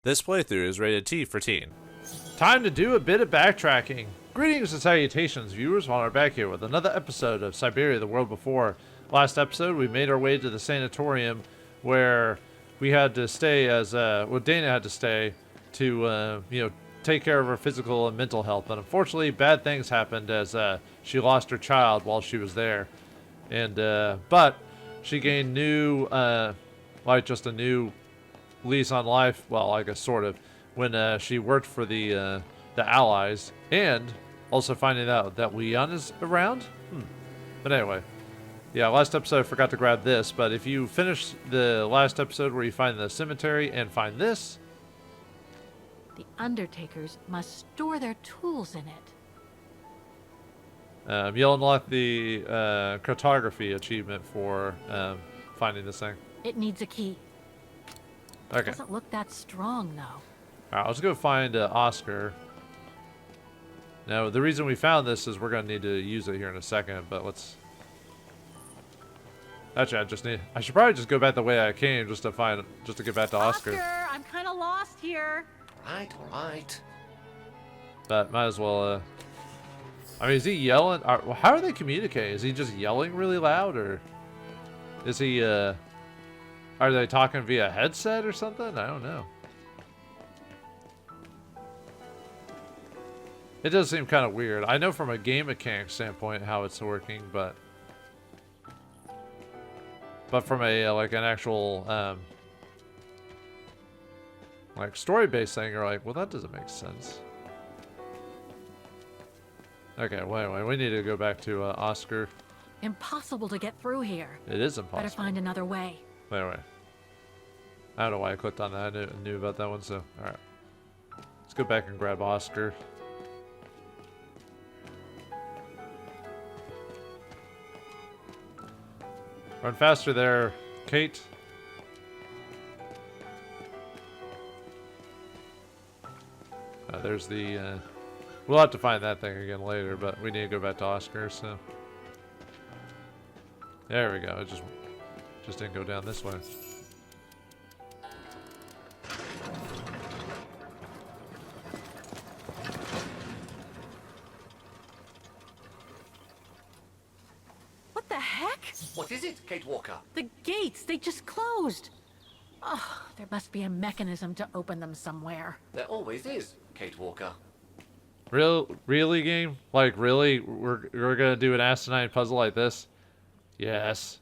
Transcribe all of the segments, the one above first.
This playthrough is rated T for teen. Time to do a bit of backtracking. Greetings and salutations, viewers, while we're back here with another episode of Syberia, the World Before. Last episode, we made our way to the sanatorium where we had to stay as, Dana had to stay to, take care of her physical and mental health. But unfortunately, bad things happened as she lost her child while she was there. And, but she gained new, just a new lease on life, well, I guess sort of, when she worked for the Allies, and also finding out that Leon is around. But anyway, yeah, last episode I forgot to grab this, but if you finish the last episode where you find the cemetery and find this, the Undertakers must store their tools in it. you'll unlock the cartography achievement for finding this thing. It needs a key. Okay. Doesn't look that strong, though. Alright, let's go find Oscar. Now, the reason we found this is we're going to need to use it here in a second, but let's... Actually, I should probably just go back the way I came just to get back to Oscar. Oscar, I'm kind of lost here. Alright. But might as well, I mean, is he yelling? How are they communicating? Is he just yelling really loud, or is he, are they talking via headset or something? I don't know. It does seem kind of weird. I know from a game mechanic standpoint how it's working, but from a like an actual like story-based thing, you're like, well, that doesn't make sense. Okay, well, anyway, we need to go back to Oscar. Impossible to get through here. It is impossible. Better find another way. Anyway, I don't know why I clicked on that. I knew about that one, so all right. Let's go back and grab Oscar. Run faster there, Kate. There's the, we'll have to find that thing again later, but we need to go back to Oscar, so. There we go, it just didn't go down this way. What the heck? What is it, Kate Walker? The gates, they just closed. Oh, there must be a mechanism to open them somewhere. There always is, Kate Walker. Really, game? Like, really? We're gonna do an asinine puzzle like this? Yes.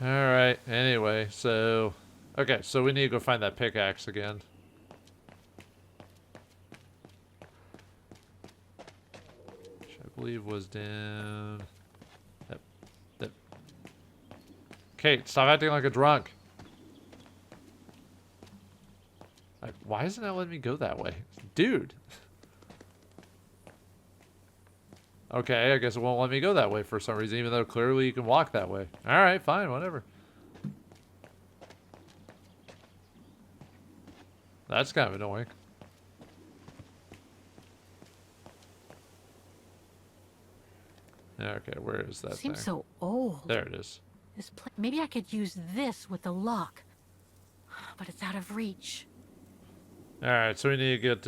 Alright, anyway, so... Okay, so we need to go find that pickaxe again. Which I believe was down... Yep. Kate, stop acting like a drunk. Why isn't that letting me go that way? Dude! Okay, I guess it won't let me go that way for some reason, even though clearly you can walk that way. Alright, fine, whatever. That's kind of annoying. Okay, where is that thing? Seems so old. There it is. Maybe I could use this with the lock. But it's out of reach. Alright, so we need to get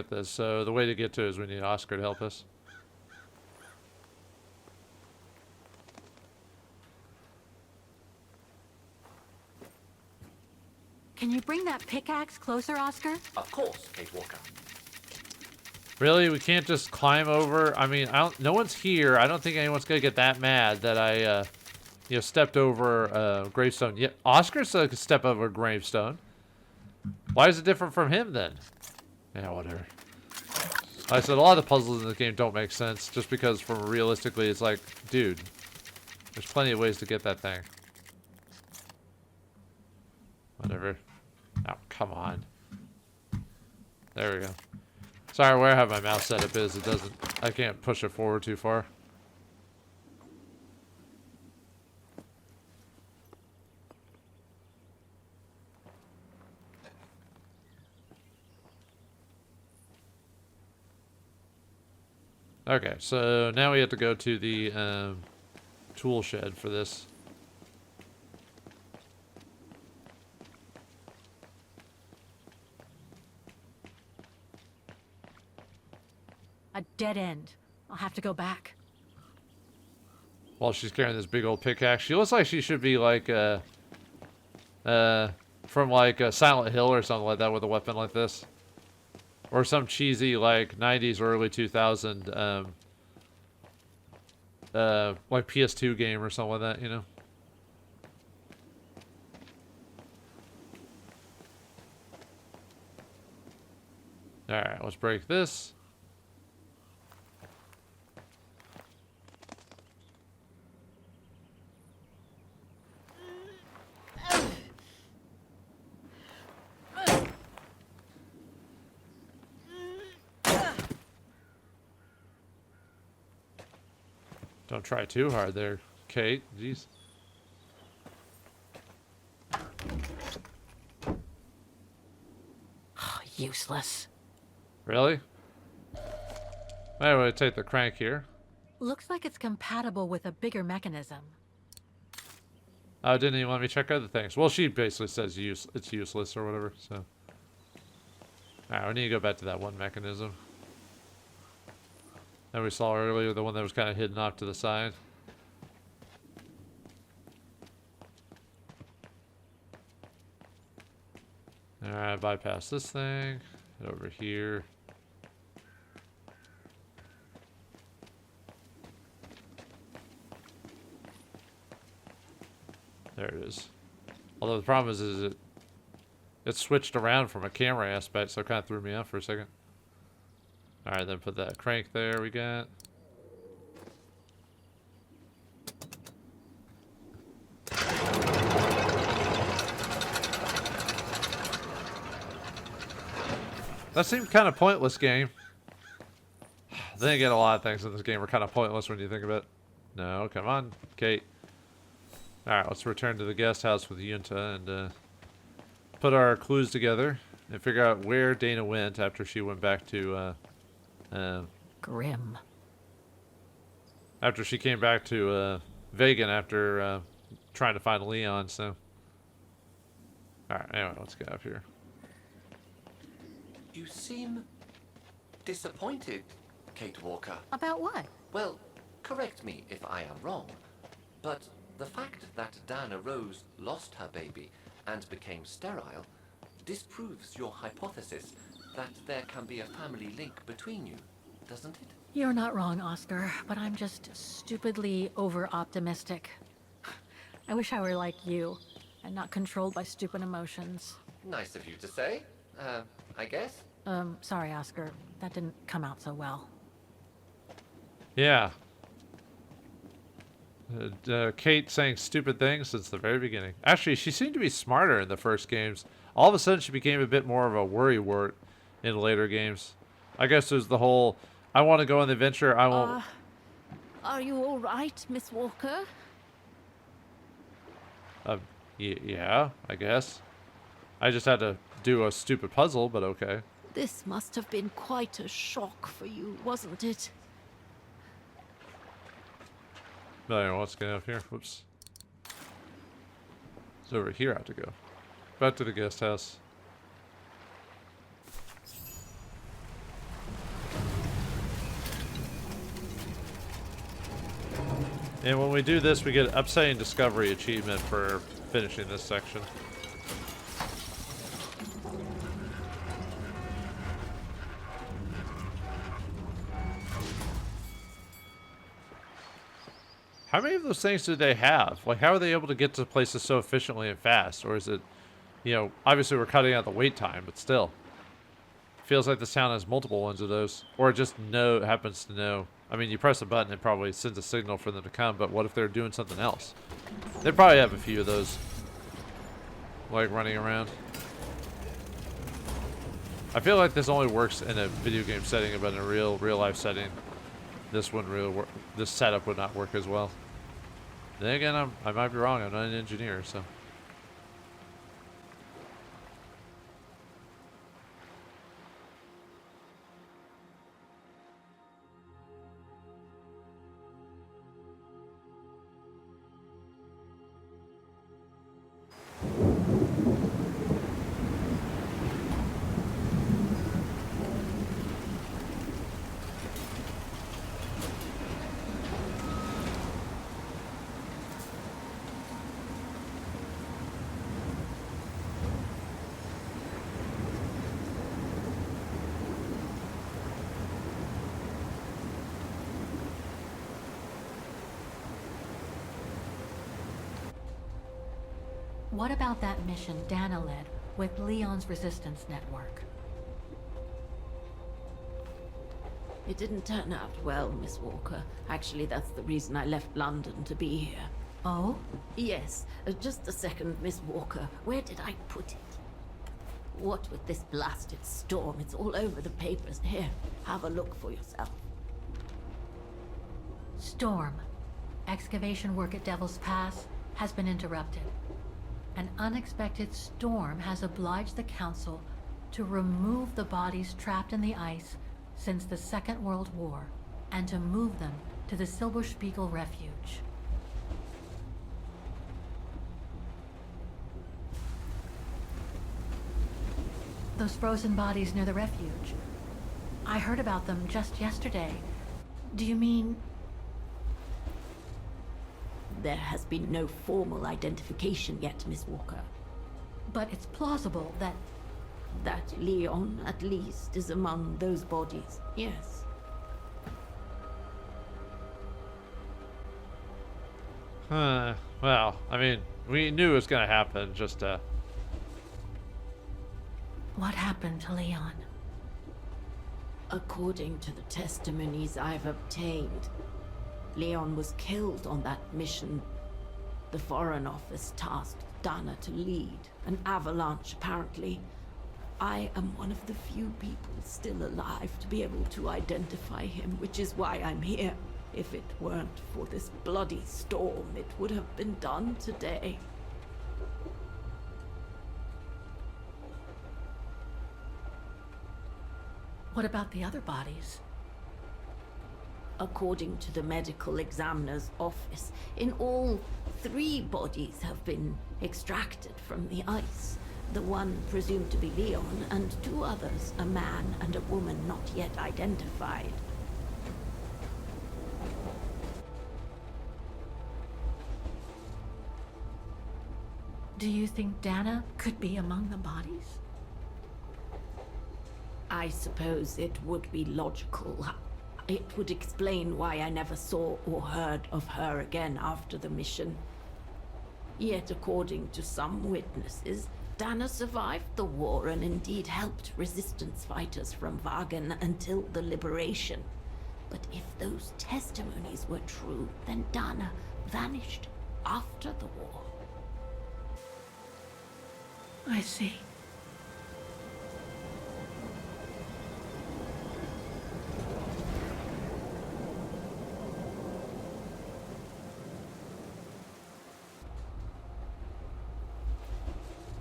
this. So the way to get to it is we need Oscar to help us. Can you bring that pickaxe closer, Oscar? Of course, Kate Walker. Really? We can't just climb over? I mean, no one's here. I don't think anyone's gonna get that mad that I, stepped over a gravestone. Yeah, Oscar said could step over a gravestone. Why is it different from him then? Yeah, whatever. Like I said, a lot of the puzzles in this game don't make sense just because from realistically it's like, dude, there's plenty of ways to get that thing. Whatever. Oh, come on. There we go. Sorry, where I have my mouse set up is, I can't push it forward too far. Okay, so now we have to go to the tool shed for this. A dead end. I'll have to go back. While she's carrying this big old pickaxe, she looks like she should be like from like Silent Hill or something like that with a weapon like this, or some cheesy like 90s or early 2000 like PS2 game or something like that, you know. All right, let's break this. Don't try too hard there, Kate. Jeez. Useless. Really? Anyway, take the crank here. Looks like it's compatible with a bigger mechanism. Oh, didn't even let me check other things. Well, she basically says it's useless or whatever, so. Alright, we need to go back to that one mechanism that we saw earlier, the one that was kind of hidden off to the side. Alright, bypass this thing. Head over here. There it is. Although the problem is it switched around from a camera aspect, so it kind of threw me off for a second. Alright, then put that crank there we got. That seemed kind of pointless, game. Then again, a lot of things in this game are kind of pointless when you think about it. No, come on, Kate. Alright, let's return to the guest house with Yunta and put our clues together and figure out where Dana went after she went back to Grim. after she came back to Vagen after trying to find Leon, so. Alright, anyway, let's get up here. You seem disappointed, Kate Walker. About what? Well, correct me if I am wrong, but the fact that Dana Rose lost her baby and became sterile disproves your hypothesis that there can be a family link between you, doesn't it? You're not wrong, Oscar, but I'm just stupidly over-optimistic. I wish I were like you, and not controlled by stupid emotions. Nice of you to say, I guess. Sorry, Oscar. That didn't come out so well. Yeah. Kate saying stupid things since the very beginning. Actually, she seemed to be smarter in the first games. All of a sudden, she became a bit more of a worrywart in later games. I guess there's the whole, I want to go on the adventure, I won't... Are you all right, Miss Walker? Yeah, I guess. I just had to do a stupid puzzle, but okay. This must have been quite a shock for you, wasn't it? But anyway, let's get up here. Whoops. It's over here I have to go. Back to the guest house. And when we do this, we get an upsetting discovery achievement for finishing this section. How many of those things do they have? Like, how are they able to get to places so efficiently and fast? Or is it, you know, obviously we're cutting out the wait time, but still. Feels like this town has multiple ones of those. Or it just happens to know. I mean, you press a button, it probably sends a signal for them to come, but what if they're doing something else? They probably have a few of those, like, running around. I feel like this only works in a video game setting, but in a real life setting, this wouldn't really work. This setup would not work as well. Then again, I might be wrong. I'm not an engineer, so. What about that mission Dana led with Leon's resistance network? It didn't turn out well, Miss Walker. Actually, that's the reason I left London to be here. Oh? Yes, just a second, Miss Walker. Where did I put it? What with this blasted storm? It's all over the papers. Here, have a look for yourself. Storm. Excavation work at Devil's Pass has been interrupted. An unexpected storm has obliged the Council to remove the bodies trapped in the ice since the Second World War and to move them to the Silberspiegel Refuge. Those frozen bodies near the refuge. I heard about them just yesterday. Do you mean... There has been no formal identification yet, Miss Walker. But it's plausible that... That Leon, at least, is among those bodies, yes. Well, I mean, we knew it was gonna happen, just, What happened to Leon? According to the testimonies I've obtained, Leon was killed on that mission. The Foreign Office tasked Dana to lead. An avalanche, apparently. I am one of the few people still alive to be able to identify him, which is why I'm here. If it weren't for this bloody storm, it would have been done today. What about the other bodies? According to the medical examiner's office, in all, 3 bodies have been extracted from the ice. The one presumed to be Leon, and 2 others, a man and a woman not yet identified. Do you think Dana could be among the bodies? I suppose it would be logical. It would explain why I never saw or heard of her again after the mission. Yet, according to some witnesses, Dana survived the war and indeed helped resistance fighters from Vagen until the liberation. But if those testimonies were true, then Dana vanished after the war. I see.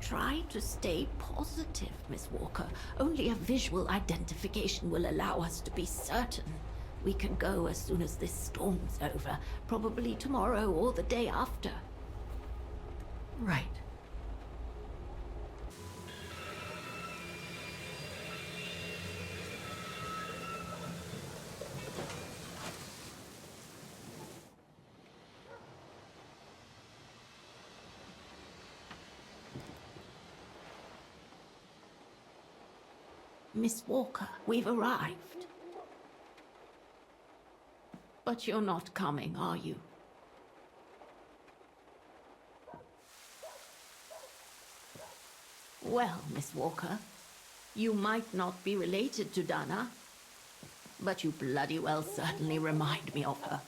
Try to stay positive, Miss Walker. Only a visual identification will allow us to be certain. We can go as soon as this storm's over, probably tomorrow or the day after. Right. Miss Walker, we've arrived. But you're not coming, are you? Well, Miss Walker, you might not be related to Dana, but you bloody well certainly remind me of her.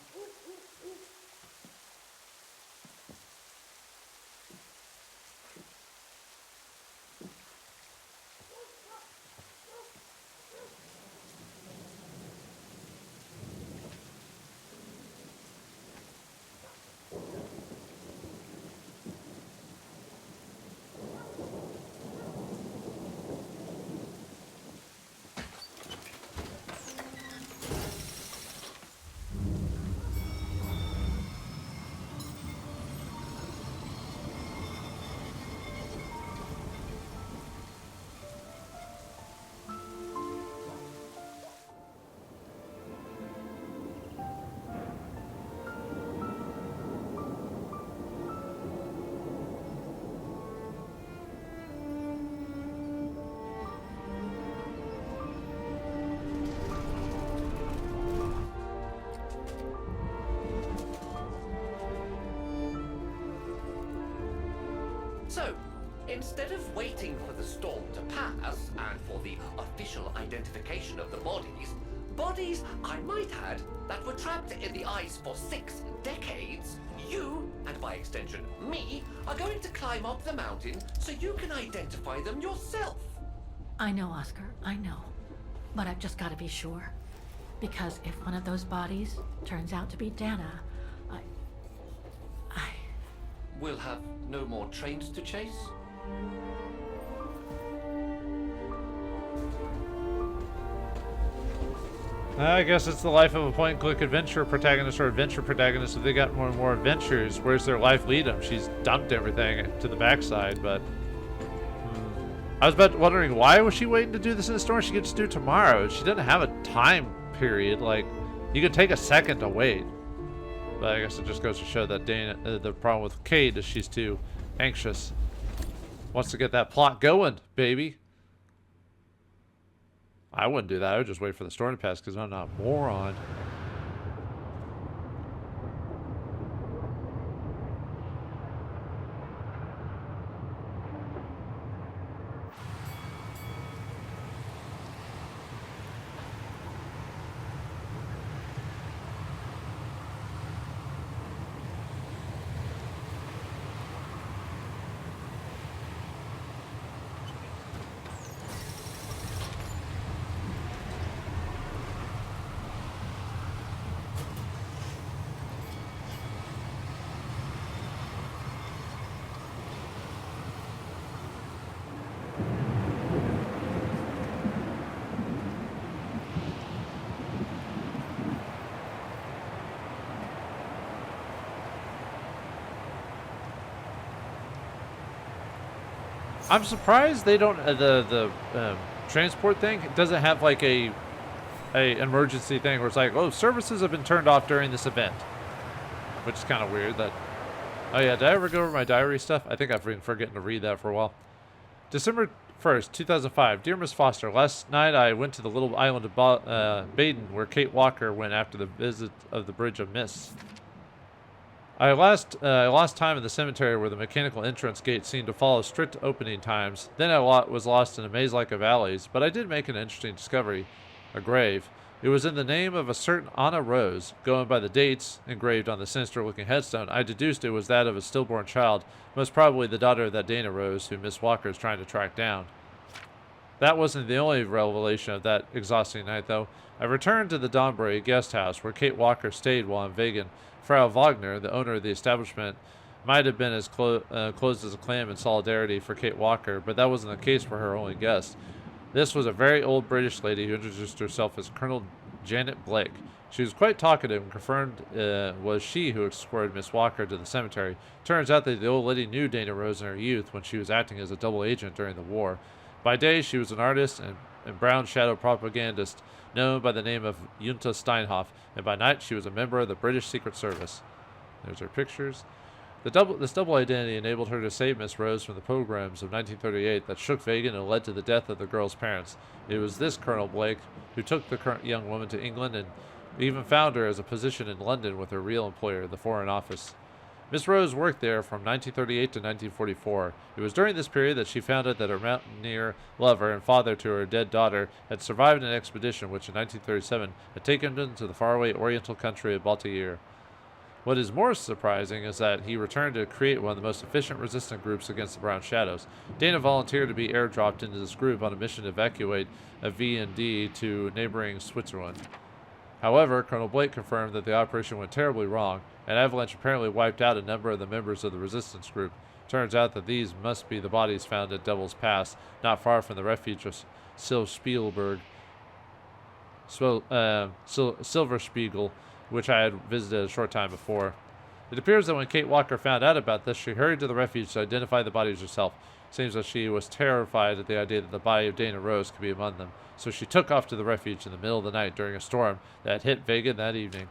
So, instead of waiting for the storm to pass and for the official identification of the bodies, I might add, that were trapped in the ice for 6 decades, you, and by extension me, are going to climb up the mountain so you can identify them yourself. I know, Oscar, I know. But I've just got to be sure. Because if one of those bodies turns out to be Dana, We'll have no more trains to chase? I guess it's the life of a point-and-click adventure protagonist or adventure protagonist. If they got more and more adventures, where's their life lead them? She's dumped everything to the backside, but... I was wondering, why was she waiting to do this in the storm? She could just do it tomorrow. She doesn't have a time period. Like, you could take a second to wait. But I guess it just goes to show that Dana, the problem with Kate is she's too anxious. Wants to get that plot going, baby. I wouldn't do that. I would just wait for the storm to pass because I'm not a moron. I'm surprised they don't the transport thing doesn't have like a emergency thing where it's like, oh, services have been turned off during this event, which is kind of weird. That, oh yeah, did I ever go over my diary stuff? I think I've been forgetting to read that for a while. December 1st, 2005. Dear Miss Foster, last night I went to the little island of Baden where Kate Walker went after the visit of the Bridge of Mists. I lost time in the cemetery where the mechanical entrance gate seemed to follow strict opening times. Then I was lost in a maze like of alleys, but I did make an interesting discovery. A grave. It was in the name of a certain Anna Roze. Going by the dates engraved on the sinister-looking headstone, I deduced it was that of a stillborn child, most probably the daughter of that Dana Roze who Miss Walker is trying to track down. That wasn't the only revelation of that exhausting night, though. I returned to the Donbury guest house where Kate Walker stayed while in Vagen. Frau Wagner, the owner of the establishment, might have been as closed as a clam in solidarity for Kate Walker, but that wasn't the case for her only guest. This was a very old British lady who introduced herself as Colonel Janet Blake. She was quite talkative and confirmed was she who escorted Miss Walker to the cemetery. Turns out that the old lady knew Dana Roze in her youth when she was acting as a double agent during the war. By day, she was an artist and brown shadow propagandist known by the name of Junta Steinhoff, and by night she was a member of the British Secret Service. There's her pictures. This double identity enabled her to save Miss Roze from the pogroms of 1938 that shook Vagen and led to the death of the girl's parents. It was this Colonel Blake who took the current young woman to England and even found her as a position in London with her real employer, the Foreign Office. Miss Roze worked there from 1938 to 1944. It was during this period that she found out that her mountaineer lover and father to her dead daughter had survived an expedition which in 1937 had taken them to the faraway oriental country of Baltair. What is more surprising is that he returned to create one of the most efficient resistant groups against the Brown Shadows. Dana volunteered to be airdropped into this group on a mission to evacuate a V&D to neighboring Switzerland. However, Colonel Blake confirmed that the operation went terribly wrong. An avalanche apparently wiped out a number of the members of the resistance group. Turns out that these must be the bodies found at Devil's Pass, not far from the refuge of Silverspiegel, which I had visited a short time before. It appears that when Kate Walker found out about this, she hurried to the refuge to identify the bodies herself. Seems that she was terrified at the idea that the body of Dana Roze could be among them, so she took off to the refuge in the middle of the night during a storm that hit Vagen that evening.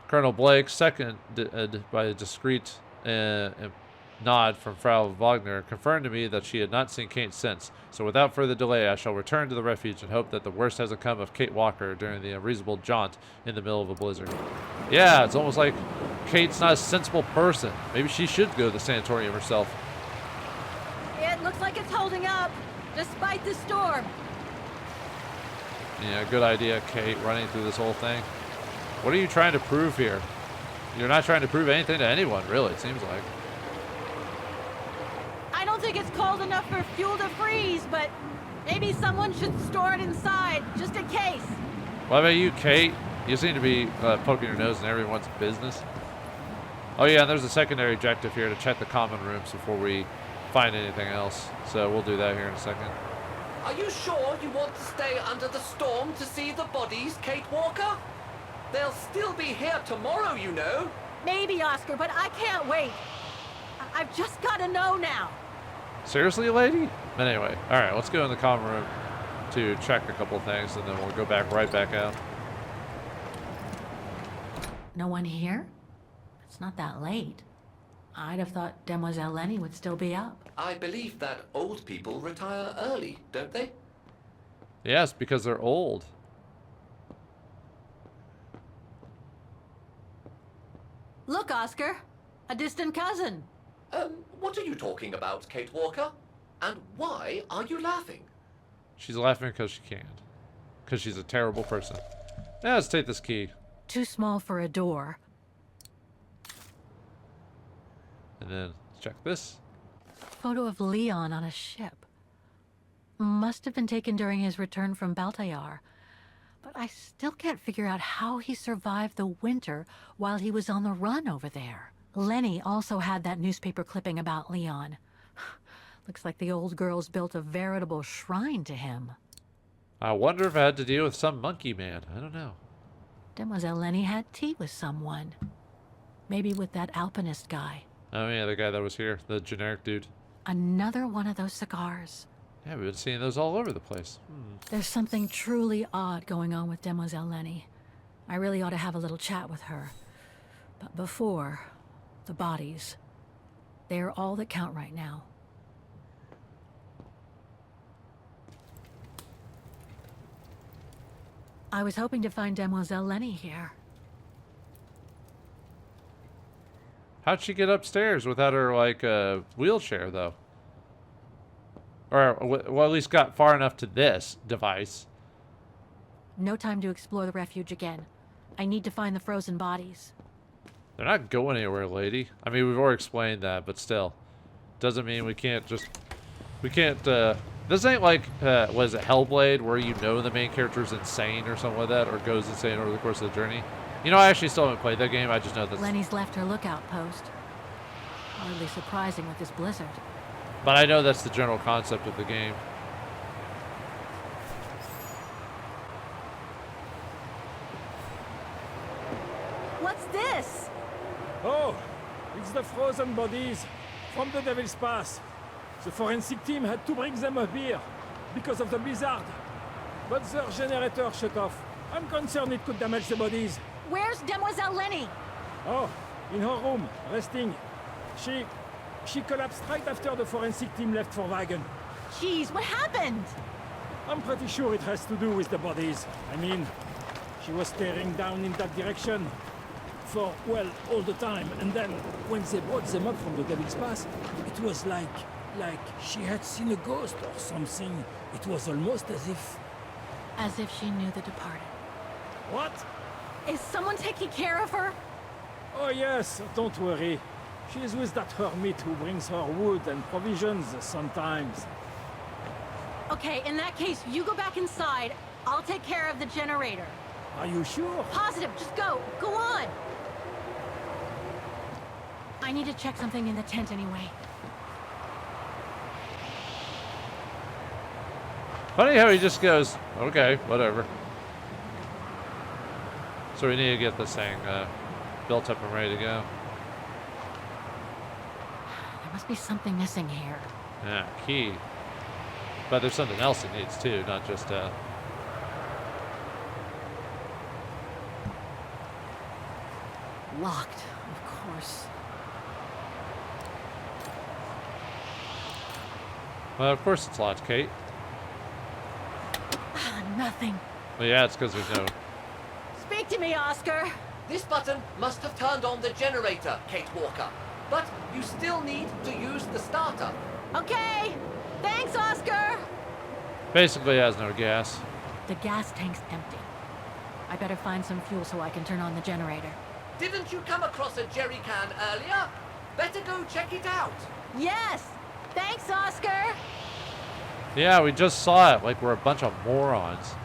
Colonel Blake, seconded by a discreet nod from Frau Wagner, confirmed to me that she had not seen Kate since, so without further delay I shall return to the refuge and hope that the worst hasn't come of Kate Walker during the unreasonable jaunt in the middle of a blizzard. Yeah, it's almost like Kate's not a sensible person. Maybe she should go to the sanatorium herself. Looks like it's holding up, despite the storm. Yeah, good idea, Kate, running through this whole thing. What are you trying to prove here? You're not trying to prove anything to anyone, really, it seems like. I don't think it's cold enough for fuel to freeze, but maybe someone should store it inside, just in case. What about you, Kate? You seem to be poking your nose in everyone's business. Oh yeah, and there's a secondary objective here to check the common rooms before we find anything else. So we'll do that here in a second. Are you sure you want to stay under the storm to see the bodies, Kate Walker? They'll still be here tomorrow, you know. Maybe, Oscar, but I can't wait. I've just got to know now. Seriously, lady? But anyway, alright, let's go in the common room to check a couple things, and then we'll go right back out. No one here? It's not that late. I'd have thought Demoiselle Lenny would still be up. I believe that old people retire early, don't they? Yes, because they're old. Look, Oscar. A distant cousin. What are you talking about, Kate Walker? And why are you laughing? She's laughing because she can't. Because she's a terrible person. Yeah, let's take this key. Too small for a door. And then check this. Photo of Leon on a ship. Must have been taken during his return from Baltayar. But I still can't figure out how he survived the winter while he was on the run over there. Lenny also had that newspaper clipping about Leon. Looks like the old girls built a veritable shrine to him. I wonder if I had to deal with some monkey man. I don't know. Demoiselle Lenny had tea with someone. Maybe with that alpinist guy. Oh yeah, the guy that was here. The generic dude. Another one of those cigars. Yeah, we've been seeing those all over the place. There's something truly odd going on with Demoiselle Lenny. I really ought to have a little chat with her. But before, the bodies. They're all that count right now. I was hoping to find Demoiselle Lenny here. How'd she get upstairs without her, like, wheelchair, though? Or, well, at least got far enough to this device. No time to explore the refuge again. I need to find the frozen bodies. They're not going anywhere, lady. I mean, we've already explained that, but still. Doesn't mean we can't just... We can't, This ain't like, was it Hellblade, where you know the main character's insane or something like that, or goes insane over the course of the journey? You know, I actually still haven't played that game, I just know that... Lenny's left her lookout post. Hardly surprising with this blizzard. But I know that's the general concept of the game. What's this? Oh, it's the frozen bodies from the Devil's Pass. The forensic team had to bring them up here because of the blizzard. But their generator shut off. I'm concerned it could damage the bodies. Where's Demoiselle Lenny? Oh, in her room, resting. She collapsed right after the forensic team left for Vagen. Jeez, what happened? I'm pretty sure it has to do with the bodies. I mean, she was staring down in that direction for, well, all the time. And then, when they brought them up from the Devil's Pass, it was like she had seen a ghost or something. It was almost as if... As if she knew the departed. What? Is someone taking care of her? Oh yes, don't worry. She's with that hermit who brings her wood and provisions sometimes. Okay, in that case, you go back inside. I'll take care of the generator. Are you sure? Positive, just go. Go on. I need to check something in the tent anyway. Funny how he just goes, okay, whatever. So we need to get this thing built up and ready to go. There must be something missing here. Yeah, key. But there's something else it needs too, not just Locked, of course. Well, of course it's locked, Kate. Nothing. Well, yeah, it's because there's no... Speak to me, Oscar. This button must have turned on the generator, Kate Walker. But you still need to use the starter. Okay. Thanks, Oscar. Basically has no gas. The gas tank's empty. I better find some fuel so I can turn on the generator. Didn't you come across a jerry can earlier? Better go check it out. Yes. Thanks, Oscar. Yeah, we just saw it like we're a bunch of morons.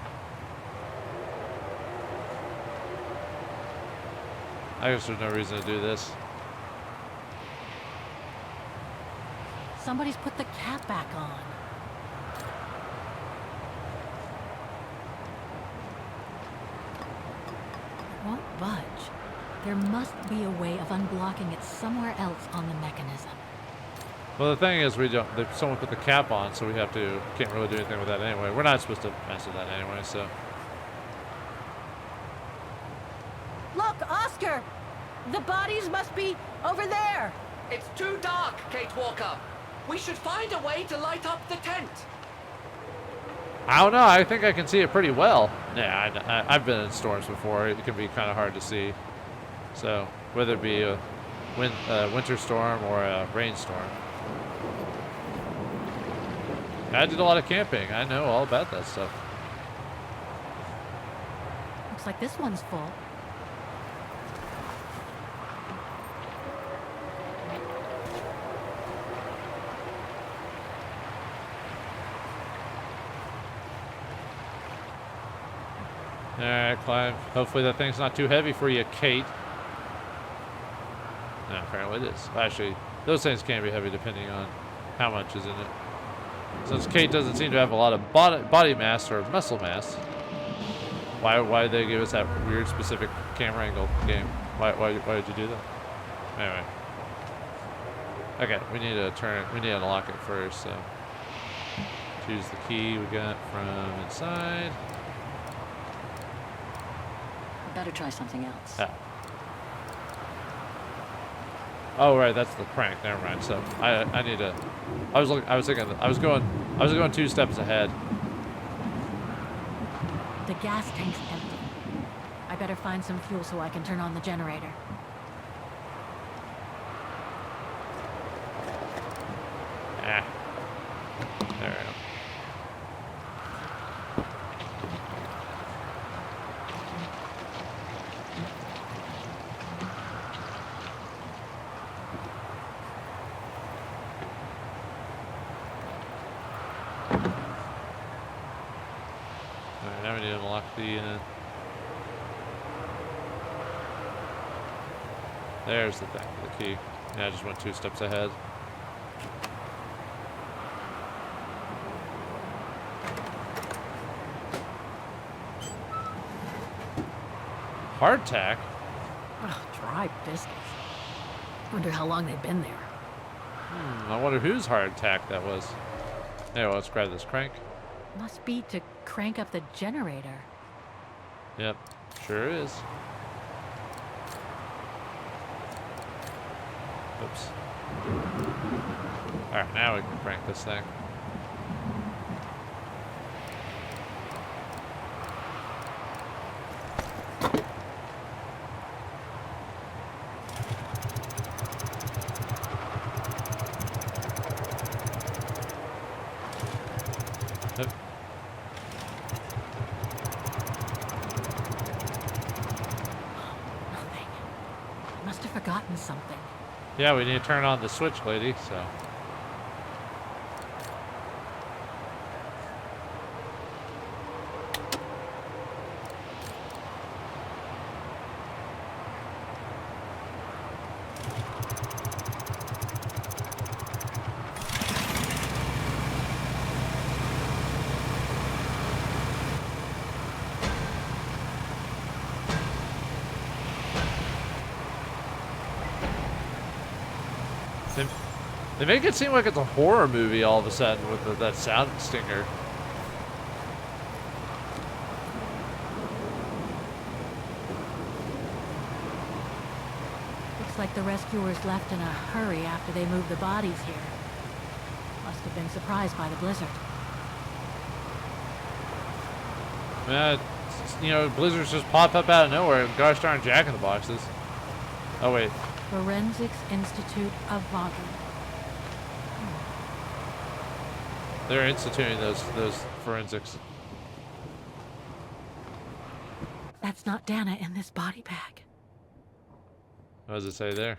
I guess there's no reason to do this. Somebody's put the cap back on. It won't budge. There must be a way of unblocking it somewhere else on the mechanism. Well, the thing is, someone put the cap on, so can't really do anything with that anyway. We're not supposed to mess with that anyway, so. Look, Oscar! The bodies must be over there! It's too dark, Kate Walker. We should find a way to light up the tent. I don't know. I think I can see it pretty well. Yeah, I've been in storms before. It can be kind of hard to see. So, whether it be a winter storm or a rainstorm. I did a lot of camping. I know all about that stuff. Looks like this one's full. Alright, climb. Hopefully that thing's not too heavy for you, Kate. No, apparently it is. Actually, those things can be heavy depending on how much is in it. Since Kate doesn't seem to have a lot of body mass or muscle mass, why did they give us that weird specific camera angle game? Why did you do that? Anyway. Okay, we need to unlock it first, so. Choose the key we got from inside. Better try something else. Yeah. Oh right, that's the prank. Never mind. So I need to. I was going 2 steps ahead. The gas tank's empty. I better find some fuel so I can turn on the generator. Ah. There we go. Alright, now we need to unlock the there's the thing, the key. Yeah, I just went 2 steps ahead. Hardtack? Ugh, dry biscuits. Wonder how long they've been there. I wonder whose hardtack that was. Anyway, let's grab this crank. Must be to crank up the generator. Yep, sure is. Oops. Alright, now we can crank this thing. Yep. Nothing. I must have forgotten something. Yeah, we need to turn on the switch, lady, so. They make it seem like it's a horror movie all of a sudden with that sound stinger. Looks like the rescuers left in a hurry after they moved the bodies here. Must have been surprised by the blizzard. Yeah, you know, blizzards just pop up out of nowhere. Gosh darn jack-in-the-boxes. Oh wait. Forensics Institute of Vagen. They're instituting those forensics. That's not Dana in this body bag. What does it say there?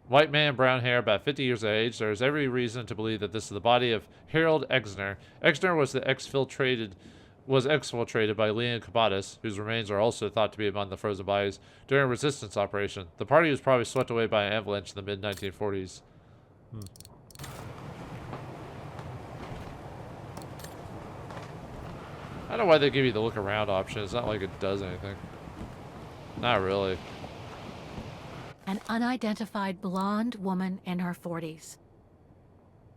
White man, brown hair, about 50 years of age. There is every reason to believe that this is the body of Harold Exner. Exner was exfiltrated by Leon Cabatas, whose remains are also thought to be among the frozen bodies during a resistance operation. The party was probably swept away by an avalanche in the mid-1940s. I don't know why they give you the look around option. It's not like it does anything. Not really. An unidentified blonde woman in her 40s.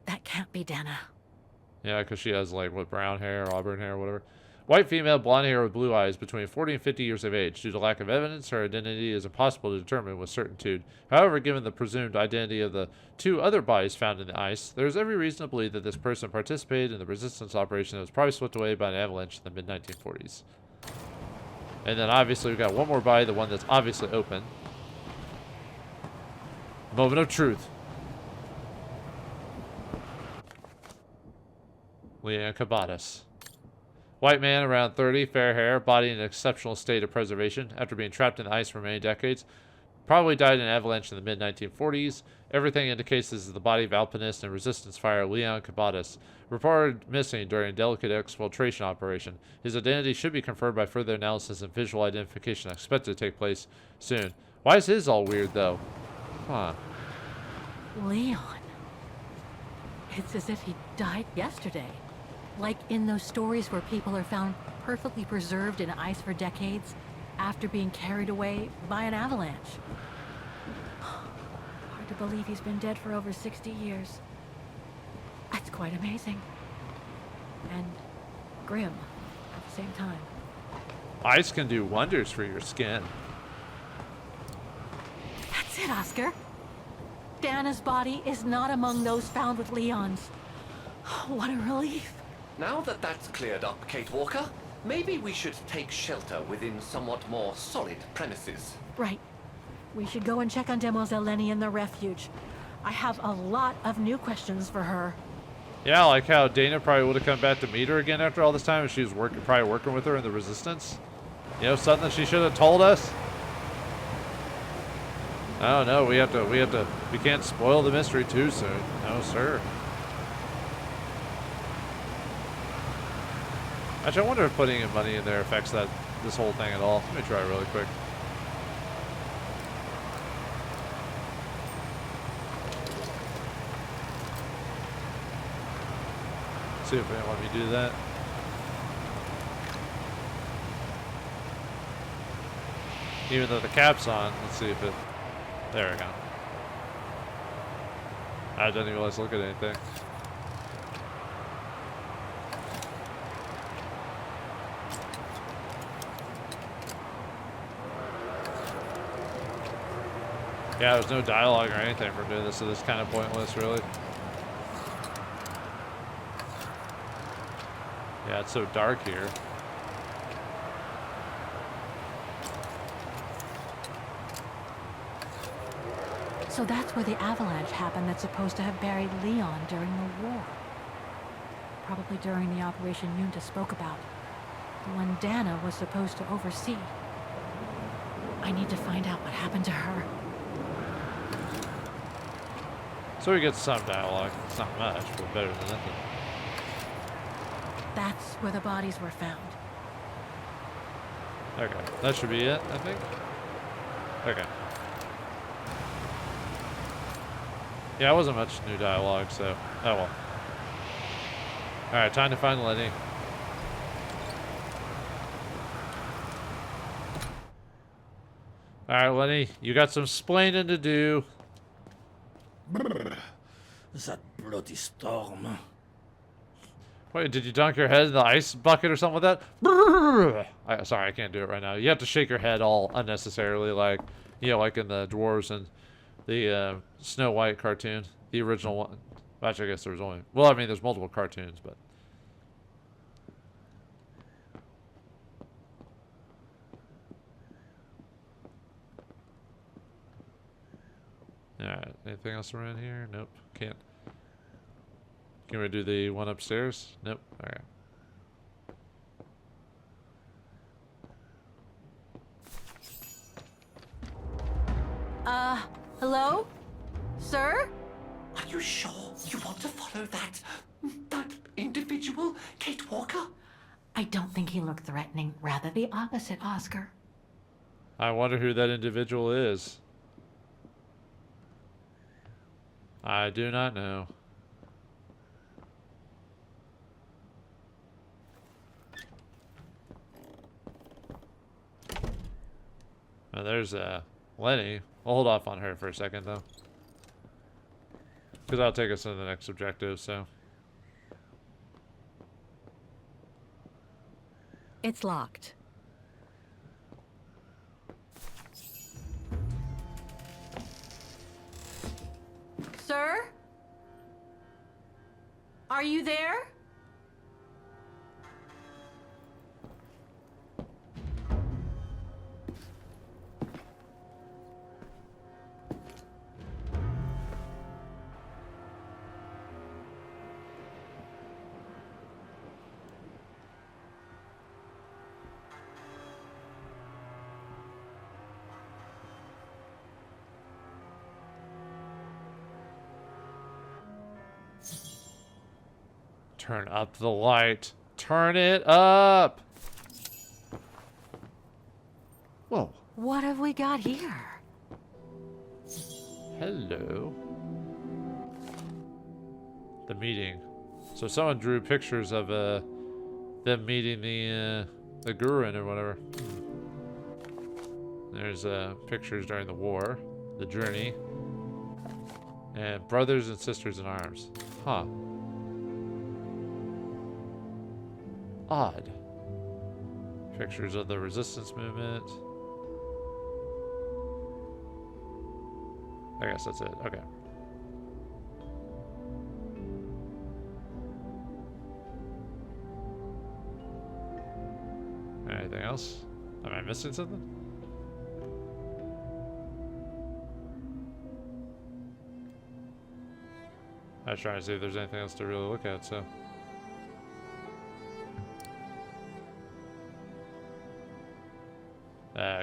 That can't be Dana. Yeah, because she has, like, what, brown hair, auburn hair, whatever. White female, blonde hair with blue eyes, between 40 and 50 years of age. Due to lack of evidence, her identity is impossible to determine with certitude. However, given the presumed identity of the 2 other bodies found in the ice, there is every reason to believe that this person participated in the resistance operation that was probably swept away by an avalanche in the mid-1940s. And then, obviously, we've got one more body, the one that's obviously open. Moment of truth. Leon Cabatas. White man, around 30, fair hair, body in an exceptional state of preservation after being trapped in the ice for many decades. Probably died in an avalanche in the mid-1940s. Everything indicates this is the body of alpinist and resistance fighter Leon Cabatas, reported missing during a delicate exfiltration operation. His identity should be confirmed by further analysis and visual identification expected to take place soon. Why is his all weird, though? Huh. Leon. It's as if he died yesterday. Like in those stories where people are found perfectly preserved in ice for decades after being carried away by an avalanche. Hard to believe he's been dead for over 60 years. That's quite amazing. And grim at the same time. Ice can do wonders for your skin. That's it, Oscar. Dana's body is not among those found with Leon's. What a relief. Now that that's cleared up, Kate Walker, maybe we should take shelter within somewhat more solid premises. Right. We should go and check on Demoiselle Lenny in the refuge. I have a lot of new questions for her. Yeah, like how Dana probably would have come back to meet her again after all this time if she was probably working with her in the Resistance. You know, something she should have told us. I don't know. We can't spoil the mystery too soon. No, sir. Actually, I wonder if putting money in there affects this whole thing at all. Let me try really quick. See if they want me to do that. Even though the cap's on, let's see if it... There we go. I didn't even realize look at anything. Yeah, there's no dialogue or anything for doing this, so this is kind of pointless, really. Yeah, it's so dark here. So that's where the avalanche happened that's supposed to have buried Leon during the war. Probably during the operation Yunta spoke about. The one Dana was supposed to oversee. I need to find out what happened to her. So we get some dialogue. It's not much, but better than nothing. That's where the bodies were found. Okay, that should be it, I think. Okay. Yeah, it wasn't much new dialogue, so... Oh well. Alright, time to find Lenny. Alright, Lenny, you got some splaining to do. That bloody storm. Wait, did you dunk your head in the ice bucket or something like that? Sorry, I can't do it right now. You have to shake your head all unnecessarily, like, you know, like in the Dwarves and the Snow White cartoon, the original one. Actually, I guess there's only... Well, I mean, there's multiple cartoons, but... Alright, anything else around here? Nope, can't. Can we do the one upstairs? Nope. Alright. Hello? Sir? Are you sure you want to follow that individual, Kate Walker? I don't think he looked threatening. Rather the opposite, Oscar. I wonder who that individual is. I do not know. Oh, there's Lenny. We'll hold off on her for a second, though. Because that'll take us to the next objective, so. It's locked. Sir? Are you there? Turn up the light. Turn it up! Whoa. What have we got here? Hello. The meeting. So someone drew pictures of them meeting the Gurun or whatever. There's pictures during the war, the journey, and brothers and sisters in arms. Huh. Odd. Pictures of the resistance movement. I guess that's it. Okay. Anything else? Am I missing something? I was trying to see if there's anything else to really look at, so.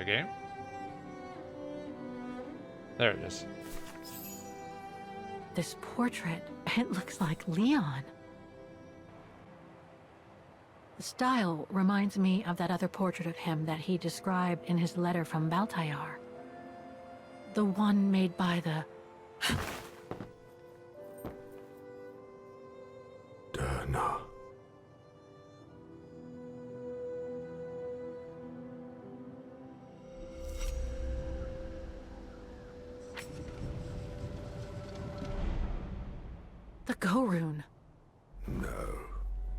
Game? There it is. This portrait, it looks like Leon. The style reminds me of that other portrait of him that he described in his letter from Baltayar. The one made by the... Dana. The Gorun. No,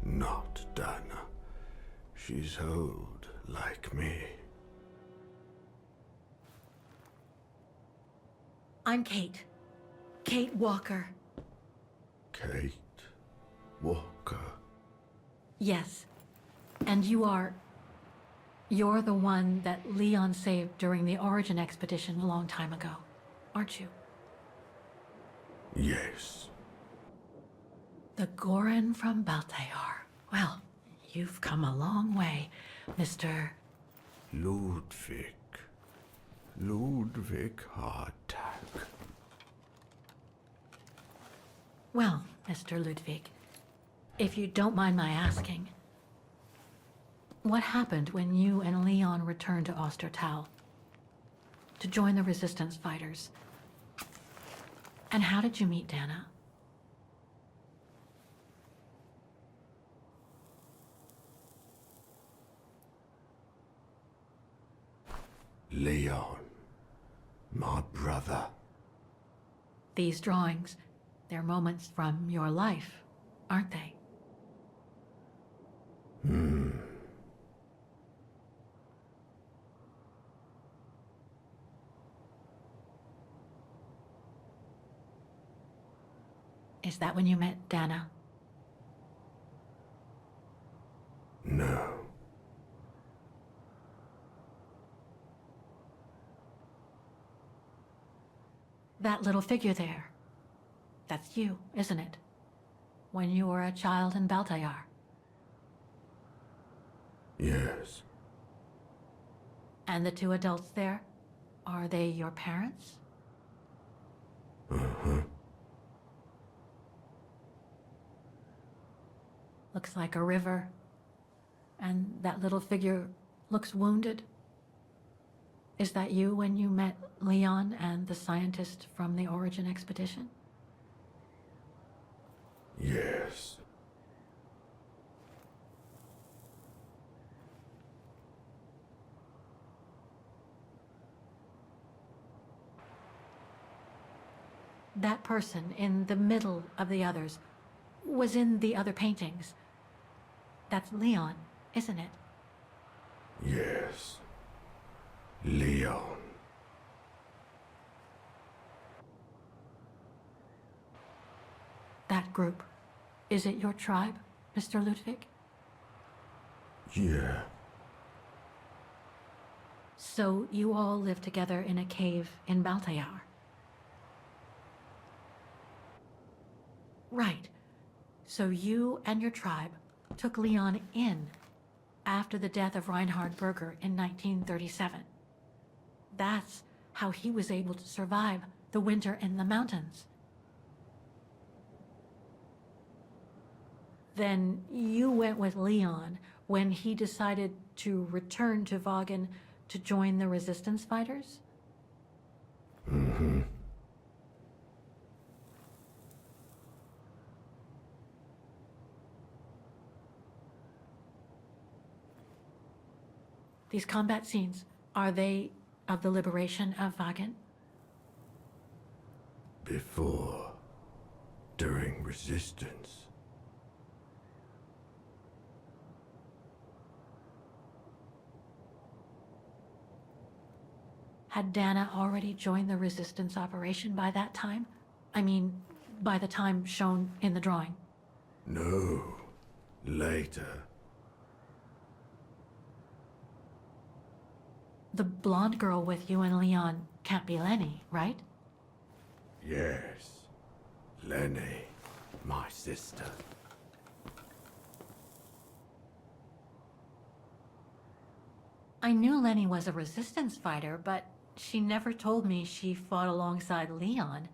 not Dana. She's old, like me. I'm Kate. Kate Walker. Kate Walker. Yes. And you are... You're the one that Leon saved during the Origin expedition a long time ago, aren't you? Yes. The Goran from Baltayar. Well, you've come a long way, Mr. Ludwig. Ludwig Hardtack. Well, Mr. Ludwig, if you don't mind my asking, what happened when you and Leon returned to Ostertal to join the Resistance fighters? And how did you meet Dana? Leon. My brother. These drawings, they're moments from your life, aren't they? Is that when you met Dana? No. That little figure there. That's you, isn't it? when you were a child in Baltayar. Yes. And the two adults there, are they your parents? Uh-huh. Looks like a river. And that little figure looks wounded. Is that you when you met Leon and the scientist from the Origin expedition? Yes. That person in the middle of the others was in the other paintings. That's Leon, isn't it? Yes. Leon. That group. Is it your tribe, Mr. Ludwig? Yeah. So you all live together in a cave in Baltayar? Right. So you and your tribe took Leon in after the death of Reinhard Berger in 1937. That's how he was able to survive the winter in the mountains. Then you went with Leon when he decided to return to Vagen to join the resistance fighters? Mm-hmm. These combat scenes, are they of the liberation of Vagen? Before. During resistance. Had Dana already joined the resistance operation by that time? I mean, by the time shown in the drawing. No. Later. The blonde girl with you and Leon can't be Lenny, right? Yes. Lenny. My sister. I knew Lenny was a resistance fighter, but she never told me she fought alongside Leon,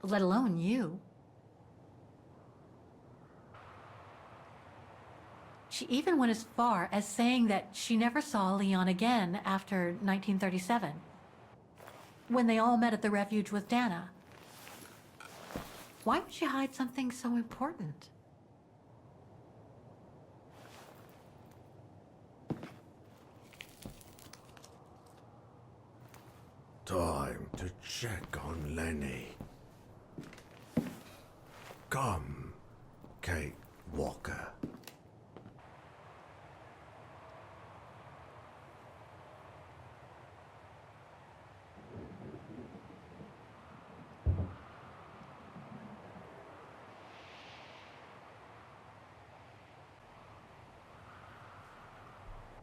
let alone you. She even went as far as saying that she never saw Leon again after 1937, when they all met at the refuge with Dana. Why would she hide something so important? Time to check on Lenny. Come, Kate Walker.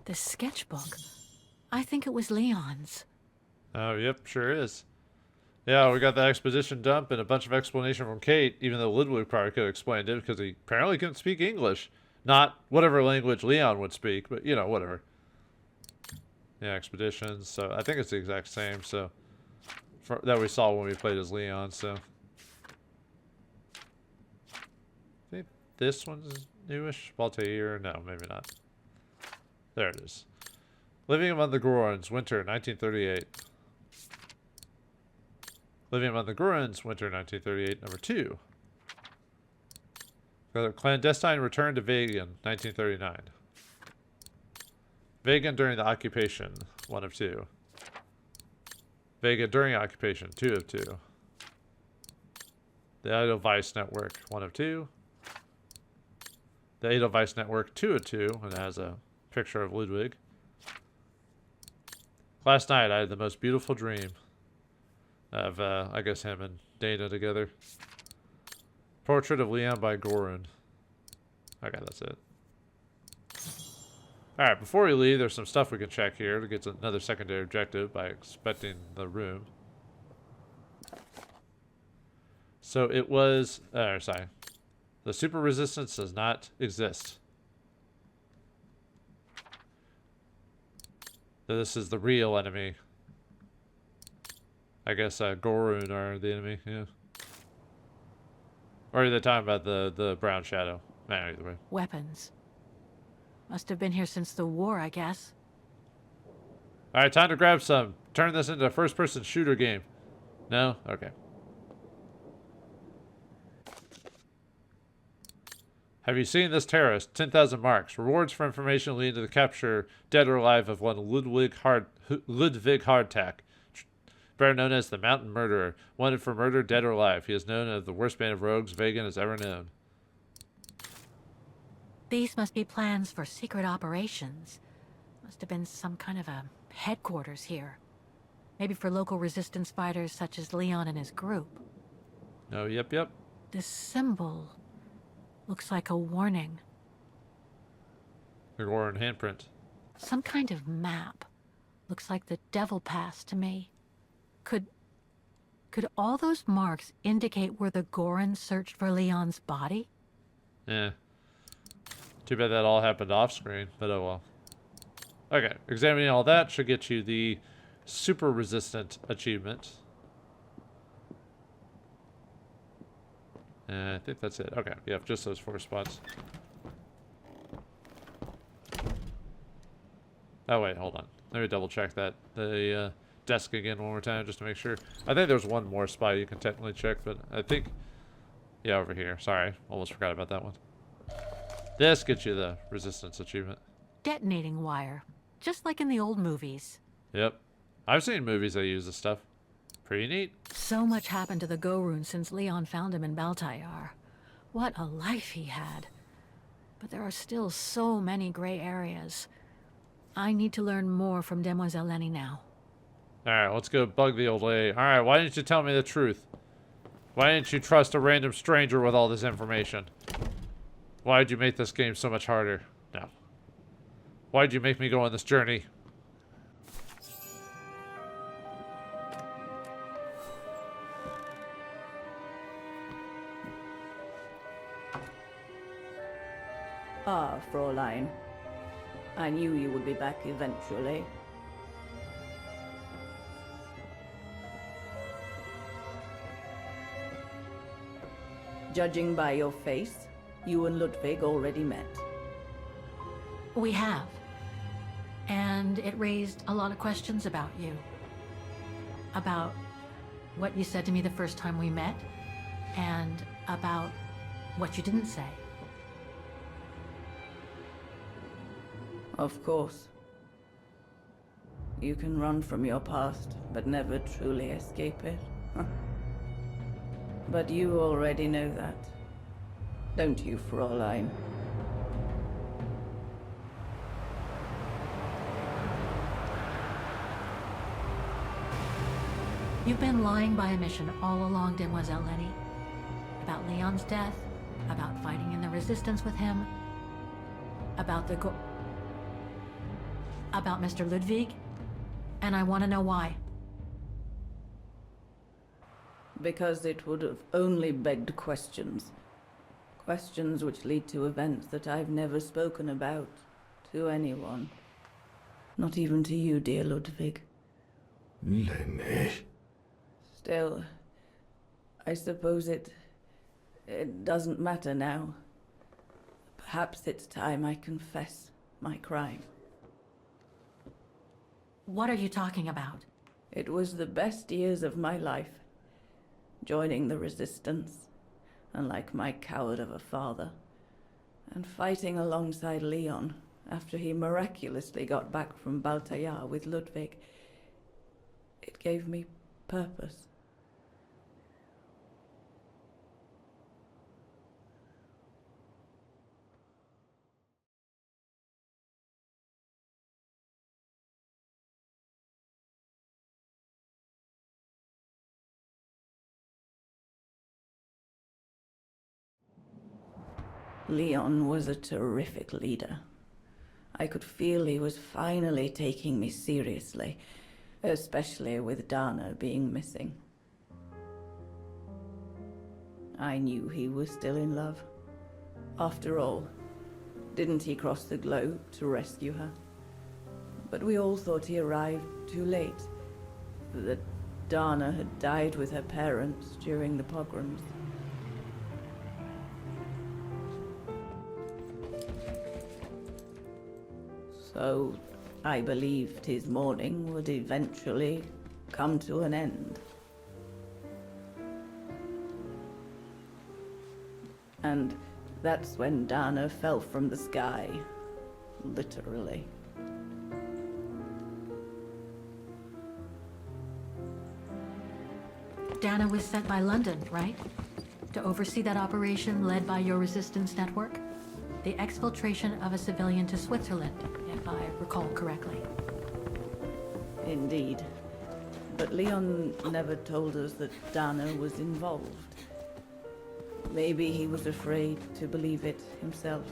The sketchbook. I think it was Leon's. Oh, yep, sure is. Yeah, we got the exposition dump and a bunch of explanation from Kate, even though Ludwig probably could have explained it because he apparently couldn't speak English. Not whatever language Leon would speak, but, you know, whatever. Yeah, expeditions. So I think it's the exact same, so that we saw when we played as Leon, so. I think this one's newish. Baltair, no, maybe not. There it is. Living Among the Gorons, winter 1938. Living Among the Gorons, winter 1938, number 2. The clandestine return to Vagen, 1939. Vagen during the occupation, 1 of 2. Vagen during occupation, 2 of 2. The Edelweiss Network, 1 of 2. The Edelweiss Network, 2 of 2, and it has a picture of Ludwig. Last night I had the most beautiful dream of, I guess, him and Dana together. Portrait of Leon by Goran. Okay, that's it. Alright, before we leave, there's some stuff we can check here to get to another secondary objective by inspecting the room. So it was, sorry. The super resistance does not exist. This is the real enemy. I guess Gorun are the enemy, yeah. Or are they talking about the brown shadow? Nah, either way. Weapons. Must have been here since the war, I guess. Alright, time to grab some. Turn this into a first-person shooter game. No? Okay. Have you seen this terrorist? 10,000 marks. Rewards for information leading to the capture, dead or alive, of one Ludwig Hardtack, better known as the Mountain Murderer. Wanted for murder, dead or alive. He is known as the worst band of rogues Vagen has ever known. These must be plans for secret operations. Must have been some kind of a headquarters here. Maybe for local resistance fighters such as Leon and his group. Oh, yep. This symbol looks like a warning. The Goran handprint. Some kind of map. Looks like the Devil Pass to me. Could all those marks indicate where the Goran searched for Leon's body? Yeah. Too bad that all happened off screen, but oh well. Okay, examining all that should get you the super resistant achievement. I think that's it. Okay, yeah, just those 4 spots. Oh wait, hold on. Let me double check that. The desk again one more time just to make sure. I think there's one more spot you can technically check, but I think... Yeah, over here. Sorry, almost forgot about that one. This gets you the resistance achievement. Detonating wire. Just like in the old movies. Yep. I've seen movies that use this stuff. Pretty neat. So much happened to the Gorun since Leon found him in Baltayar. What a life he had. But there are still so many gray areas. I need to learn more from Demoiselle Lenny now. Alright, let's go bug the old lady. Alright, why didn't you tell me the truth? Why didn't you trust a random stranger with all this information? Why'd you make this game so much harder? No. Why'd you make me go on this journey? Ah, Fräulein. I knew you would be back eventually. Judging by your face, you and Ludwig already met. We have. And it raised a lot of questions about you. About what you said to me the first time we met, and about what you didn't say. Of course. You can run from your past, but never truly escape it. But you already know that. Don't you, Fräulein? You've been lying by omission all along, Demoiselle Lenny. About Leon's death, about fighting in the resistance with him, about about Mr. Ludwig, and I want to know why. Because it would have only begged questions. Questions which lead to events that I've never spoken about to anyone. Not even to you, dear Ludwig. Lenny. Still, I suppose it doesn't matter now. Perhaps it's time I confess my crime. What are you talking about? It was the best years of my life. Joining the resistance, unlike my coward of a father, and fighting alongside Leon after he miraculously got back from Baltayar with Ludwig. It gave me purpose. Leon was a terrific leader. I could feel he was finally taking me seriously, especially with Dana being missing. I knew he was still in love, After all, didn't he cross the globe to rescue her? But we all thought he arrived too late. That Dana had died with her parents during the pogroms. So, I believed his mourning would eventually come to an end. And that's when Dana fell from the sky, literally. Dana was sent by London, right? To oversee that operation led by your resistance network? The exfiltration of a civilian to Switzerland, if I recall correctly. Indeed. But Leon never told us that Dana was involved. Maybe he was afraid to believe it himself.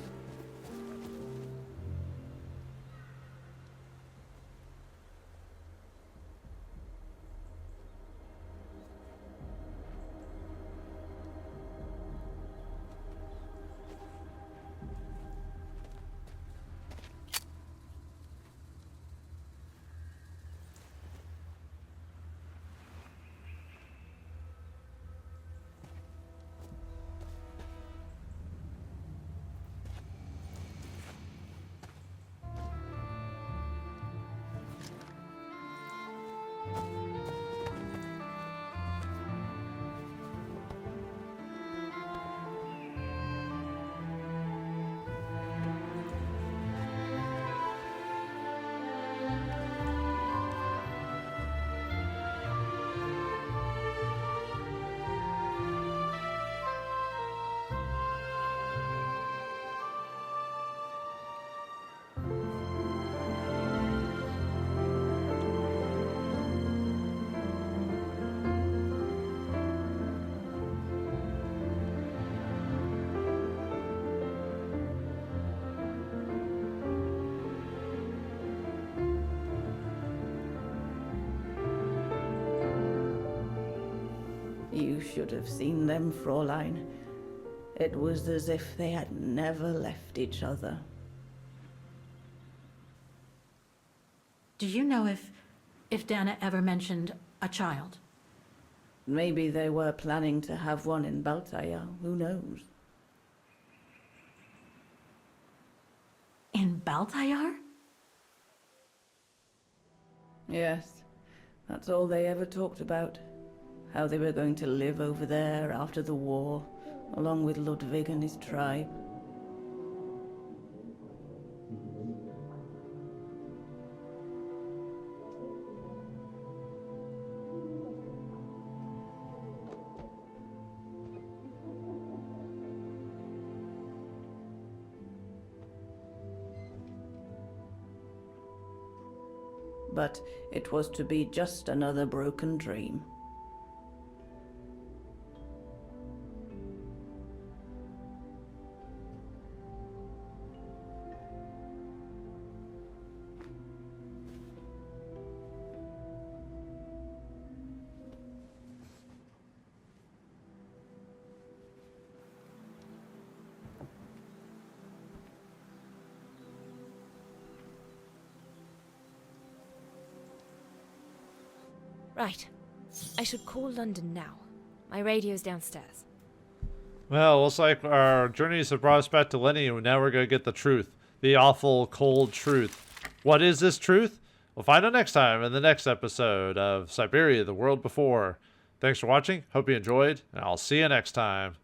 You should have seen them, Fräulein. It was as if they had never left each other. Do you know if Dana ever mentioned a child? Maybe they were planning to have one in Baltaya, who knows? In Baltayar? Yes, that's all they ever talked about. How they were going to live over there after the war, along with Ludwig and his tribe. But it was to be just another broken dream. Right. I should call London now. My radio's downstairs. Well, looks like our journeys have brought us back to Lenny, and now we're going to get the truth. The awful, cold truth. What is this truth? We'll find out next time in the next episode of Syberia, the World Before. Thanks for watching. Hope you enjoyed, and I'll see you next time.